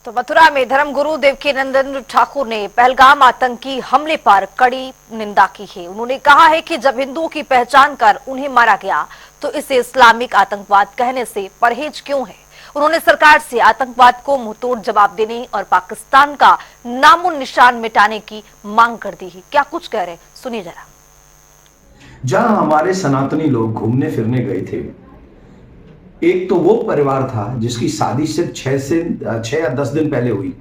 तो मथुरा में धर्मगुरु देवकीनंदन ठाकुर ने पहलगाम आतंकी हमले पर कड़ी निंदा की है। उन्होंने कहा है कि जब हिंदुओं की पहचान कर उन्हें मारा गया तो इसे इस्लामिक आतंकवाद कहने से परहेज क्यों है। उन्होंने सरकार से आतंकवाद को मुंहतोड़ जवाब देने और पाकिस्तान का नामो निशान मिटाने की मांग कर दी है। क्या कुछ कह रहे, सुनिए जरा। जहां हमारे सनातनी लोग घूमने फिरने गए थे, एक तो वो परिवार था जिसकी शादी सिर्फ 6 या 10 दिन पहले हुई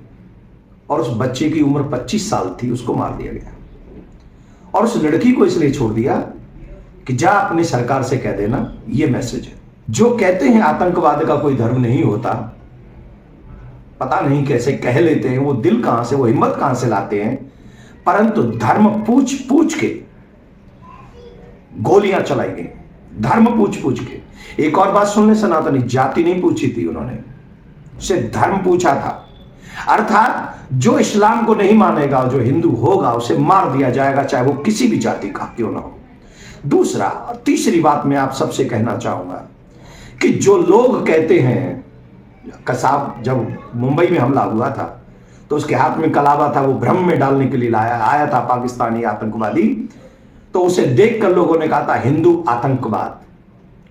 और उस बच्चे की उम्र 25 साल थी, उसको मार दिया गया। और उस लड़की को इसलिए छोड़ दिया कि जा अपनी सरकार से कह देना, ये मैसेज है। जो कहते हैं आतंकवाद का कोई धर्म नहीं होता, पता नहीं कैसे कह लेते हैं, वो दिल कहां से, वो हिम्मत कहां से लाते हैं। परंतु धर्म पूछ पूछ के गोलियां चलाई गई, धर्म पूछ पूछ के। एक और बात सुन ले सनातनी, जाति नहीं पूछी थी उन्होंने, सिर्फ धर्म पूछा था। अर्थात जो इस्लाम को नहीं मानेगा, जो हिंदू होगा, उसे मार दिया जाएगा, चाहे वो किसी भी जाति का क्यों ना हो। दूसरा और तीसरी बात मैं आप सबसे कहना चाहूंगा कि जो लोग कहते हैं, कसाब जब मुंबई में हमला हुआ था तो उसके हाथ में कलावा था, वो भ्रम में डालने के लिए आया था पाकिस्तानी आतंकवादी, तो उसे देखकर लोगों ने कहा था हिंदू आतंकवाद,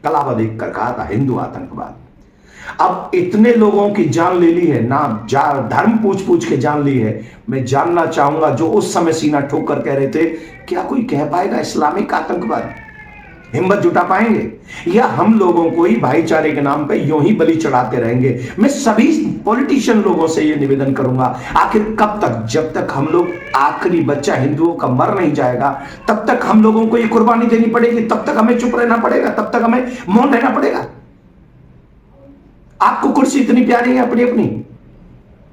कलावा देखकर कहा था हिंदू आतंकवाद। अब इतने लोगों की जान ले ली है ना, धर्म पूछ पूछ के जान ली है। मैं जानना चाहूंगा जो उस समय सीना ठोक कर कह रहे थे, क्या कोई कह पाएगा इस्लामिक आतंकवाद? हिम्मत जुटा पाएंगे? या हम लोगों को ही भाईचारे के नाम पे यूं ही बलि चढ़ाते रहेंगे? मैं सभी पॉलिटिशियन लोगों से ये निवेदन करूंगा, आखिर कब तक, जब तक हम लोग आखिरी बच्चा हिंदुओं का मर नहीं जाएगा तब तक हम लोगों को ये कुर्बानी देनी पड़ेगी, तब तक हमें चुप रहना पड़ेगा, तब तक हमें मौन रहना पड़ेगा। आपको कुर्सी इतनी प्यारी है अपनी अपनी,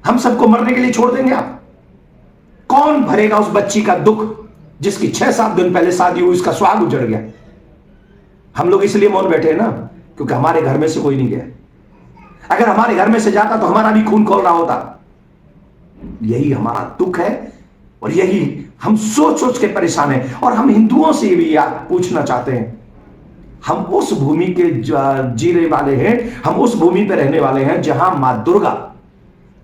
हम सबको मरने के लिए छोड़ देंगे आप? कौन भरेगा उस बच्ची का दुख जिसकी 6-7 दिन पहले शादी हुई, उसका सुहाग उजड़ गया? हम लोग इसलिए मौन बैठे हैं ना क्योंकि हमारे घर में से कोई नहीं गया। अगर हमारे घर में से जाता तो हमारा भी खून खोल रहा होता। यही हमारा दुख है और यही हम सोच सोच के परेशान हैं। और हम हिंदुओं से भी पूछना चाहते हैं, हम उस भूमि के जीने वाले हैं, हम उस भूमि पर रहने वाले हैं जहां मां दुर्गा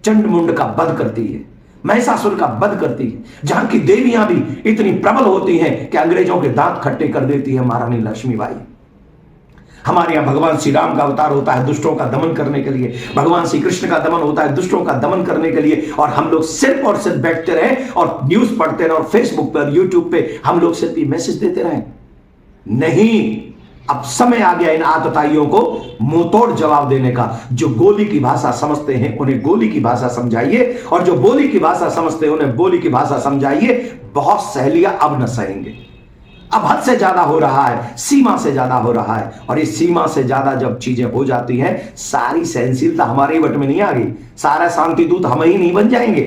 चंड-मुंड का वध करती है, महिषासुर का वध करती है, जहां की देवियां भी इतनी प्रबल होती हैं कि अंग्रेजों के दांत खट्टे कर देती है महारानी लक्ष्मीबाई। हमारे यहां भगवान श्री राम का अवतार होता है दुष्टों का दमन करने के लिए, भगवान श्री कृष्ण का दमन होता है दुष्टों का दमन करने के लिए, और हम लोग सिर्फ और सिर्फ बैठते रहे और न्यूज पढ़ते रहे और फेसबुक पर, यूट्यूब पे हम लोग सिर्फ मैसेज देते रहे? नहीं, अब समय आ गया इन आतताइयों को मुंहतोड़ जवाब देने का। जो गोली की भाषा समझते हैं उन्हें गोली की भाषा समझाइए, और जो बोली की भाषा समझते हैं उन्हें बोली की भाषा समझाइए। बहुत सहेलियां अब न सहेंगे, अब हद से ज्यादा हो रहा है, सीमा से ज्यादा हो रहा है। और इस सीमा से ज्यादा जब चीजें हो जाती हैं, सारी सहनशीलता हमारे वट में नहीं आ गई, सारा शांति दूत हम ही नहीं बन जाएंगे,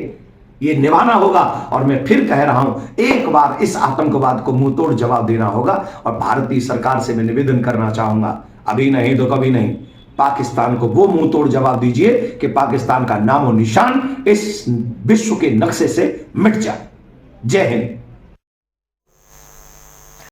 ये निभाना होगा। और मैं फिर कह रहा हूं, एक बार इस आतंकवाद को मुंहतोड़ जवाब देना होगा। और भारतीय सरकार से मैं निवेदन करना चाहूंगा, अभी नहीं तो कभी नहीं, पाकिस्तान को वो मुंहतोड़ जवाब दीजिए कि पाकिस्तान का नामो निशान इस विश्व के नक्शे से मिट जाए। जय हिंद।